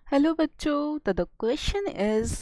Hello बच्चों, तो the question is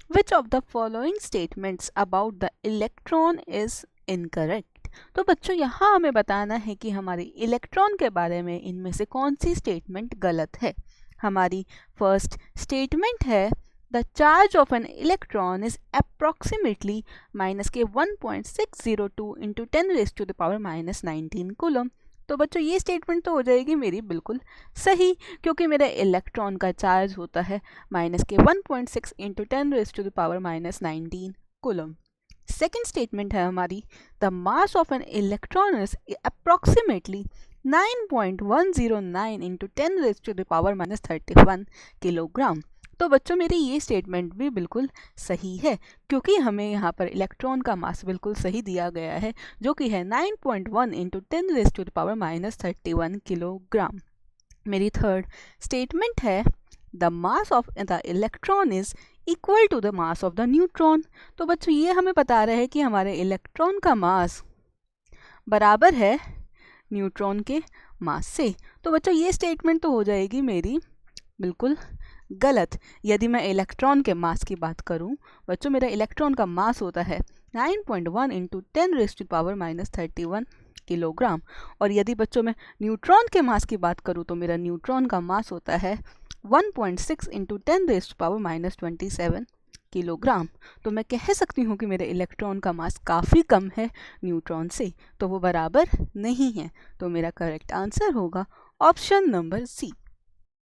which of the following statements about the electron is incorrect? तो बच्चों यहाँ हमें बताना है कि हमारी इलेक्ट्रॉन के बारे में इनमें से कौन सी स्टेटमेंट गलत है। हमारी फर्स्ट स्टेटमेंट है the charge of an electron is approximately minus के 1.602 इंटू 10⁻⁻19 कूलम। तो बच्चों ये स्टेटमेंट तो हो जाएगी मेरी बिल्कुल सही, क्योंकि मेरा इलेक्ट्रॉन का चार्ज होता है माइनस के 1.6 इंटू 10⁻⁻19 कूलम। सेकेंड स्टेटमेंट है हमारी the mass of an electron is approximately 9.109 into 10⁻31 kilogram. तो बच्चों मेरी ये स्टेटमेंट भी बिल्कुल सही है, क्योंकि हमें यहाँ पर इलेक्ट्रॉन का मास बिल्कुल सही दिया गया है, जो कि है 9.1 इंटू 10⁻31 किलोग्राम। मेरी थर्ड स्टेटमेंट है the mass of the electron is equal to the mass of the neutron. तो बच्चों ये हमें बता रहे हैं कि हमारे इलेक्ट्रॉन का मास बराबर है न्यूट्रॉन के मास से। तो बच्चों ये स्टेटमेंट तो हो जाएगी मेरी बिल्कुल गलत। यदि मैं इलेक्ट्रॉन के मास की बात करूं, बच्चों मेरा इलेक्ट्रॉन का मास होता है 9.1 इंटू 10⁻31 किलोग्राम। और यदि बच्चों मैं न्यूट्रॉन के मास की बात करूं तो मेरा न्यूट्रॉन का मास होता है 1.6 इंटू 10⁻⁻27 किलोग्राम। तो मैं कह सकती हूँ कि मेरे इलेक्ट्रॉन का मास काफ़ी कम है न्यूट्रॉन से, तो वो बराबर नहीं है। तो मेरा करेक्ट आंसर होगा ऑप्शन नंबर सी।